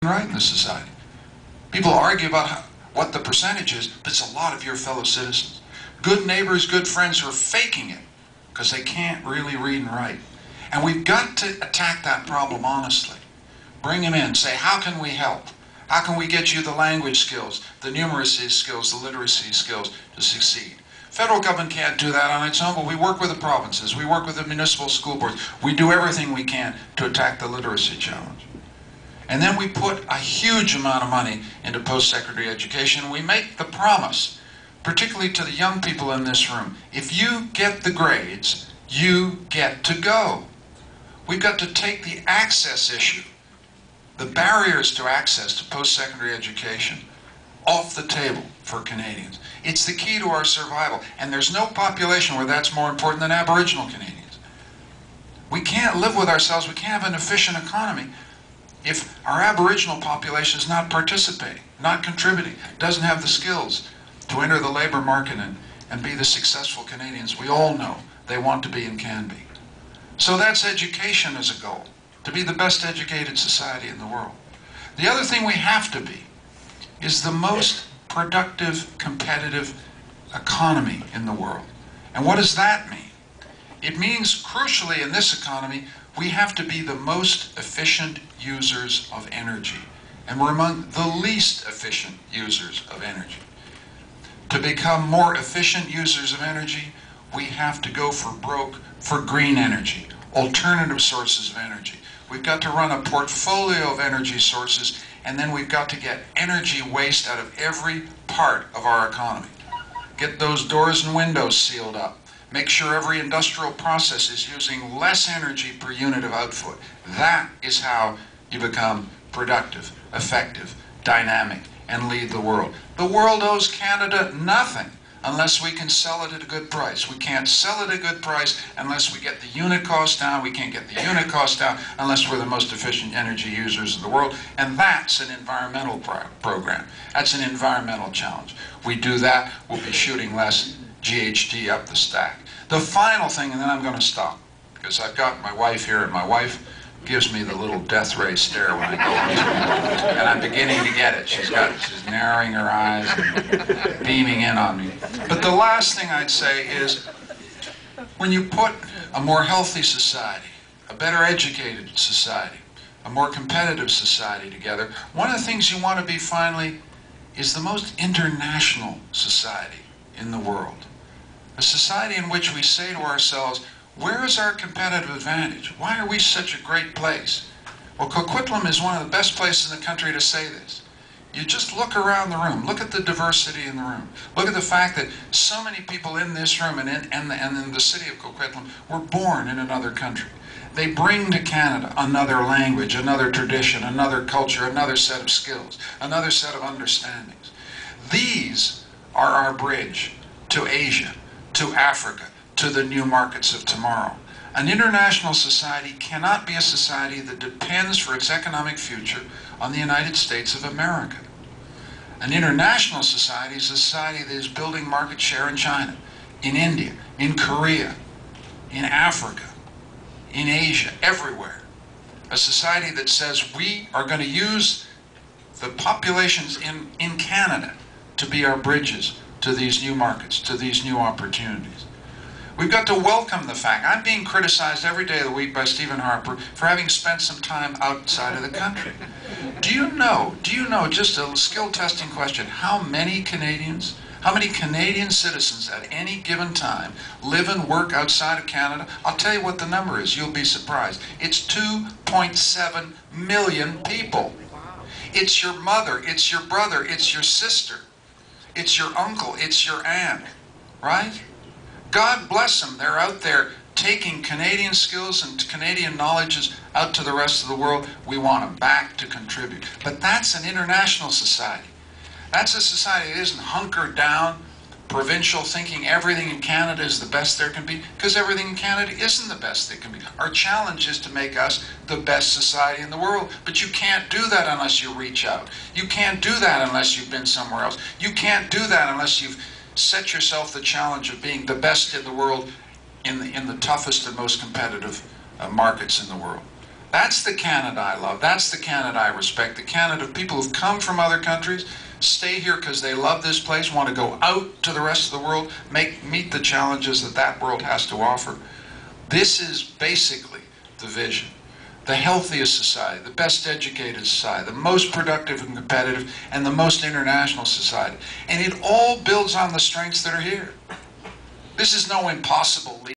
write in the society. People argue about what the percentage is, but it's a lot of your fellow citizens. Good neighbors, good friends who are faking it because they can't really read and write. And we've got to attack that problem honestly. Bring them in, say, how can we help? How can we get you the language skills, the numeracy skills, the literacy skills to succeed? Federal government can't do that on its own, but we work with the provinces, we work with the municipal school boards, we do everything we can to attack the literacy challenge. And then we put a huge amount of money into post-secondary education. We make the promise, particularly to the young people in this room, if you get the grades, you get to go. We've got to take the access issue, the barriers to access to post-secondary education, off the table for Canadians. It's the key to our survival, and there's no population where that's more important than Aboriginal Canadians. We can't live with ourselves, we can't have an efficient economy if our Aboriginal population is not participating, not contributing, doesn't have the skills to enter the labor market and be the successful Canadians we all know they want to be and can be. So that's education as a goal, to be the best educated society in the world. The other thing we have to be is the most productive, competitive economy in the world. And what does that mean? It means, crucially in this economy, we have to be the most efficient users of energy. And we're among the least efficient users of energy. To become more efficient users of energy, we have to go for broke for green energy, alternative sources of energy. We've got to run a portfolio of energy sources, and then we've got to get energy waste out of every part of our economy. Get those doors and windows sealed up. Make sure every industrial process is using less energy per unit of output. That is how you become productive, effective, dynamic, and lead the world. The world owes Canada nothing unless we can sell it at a good price. We can't sell it at a good price unless we get the unit cost down. We can't get the unit cost down unless we're the most efficient energy users in the world. And that's an environmental program. That's an environmental challenge. We do that, we'll be shooting less GHG up the stack. The final thing, and then I'm going to stop, because I've got my wife here, and my wife gives me the little death ray stare when I go into it. And I'm beginning to get it. She's narrowing her eyes and beaming in on me. But the last thing I'd say is, when you put a more healthy society, a better educated society, a more competitive society together, one of the things you want to be finally is the most international society in the world. A society in which we say to ourselves, where is our competitive advantage? Why are we such a great place? Well, Coquitlam is one of the best places in the country to say this. You just look around the room. Look at the diversity in the room. Look at the fact that so many people in this room and in the city of Coquitlam were born in another country. They bring to Canada another language, another tradition, another culture, another set of skills, another set of understandings. These are our bridge to Asia, to Africa, to the new markets of tomorrow. An international society cannot be a society that depends for its economic future on the United States of America. An international society is a society that is building market share in China, in India, in Korea, in Africa, in Asia, everywhere. A society that says we are going to use the populations in Canada to be our bridges to these new markets, to these new opportunities. We've got to welcome the fact. I'm being criticized every day of the week by Stephen Harper for having spent some time outside of the country. Do you know, just a skill testing question, how many Canadian citizens at any given time live and work outside of Canada? I'll tell you what the number is. You'll be surprised. It's 2.7 million people. It's your mother, it's your brother, it's your sister, it's your uncle, it's your aunt, right? God bless them. They're out there taking Canadian skills and Canadian knowledges out to the rest of the world. We want them back to contribute. But that's an international society. That's a society that isn't hunkered down, provincial, thinking everything in Canada is the best there can be, because everything in Canada isn't the best it can be. Our challenge is to make us the best society in the world. But you can't do that unless you reach out. You can't do that unless you've been somewhere else. You can't do that unless you've set yourself the challenge of being the best in the world in the toughest and most competitive markets in the world. That's the Canada I love. That's the Canada I respect. The Canada of people who've come from other countries, stay here because they love this place, want to go out to the rest of the world, meet the challenges that that world has to offer. This is basically the vision. The healthiest society, the best educated society, the most productive and competitive, and the most international society. And it all builds on the strengths that are here. This is no impossible leap.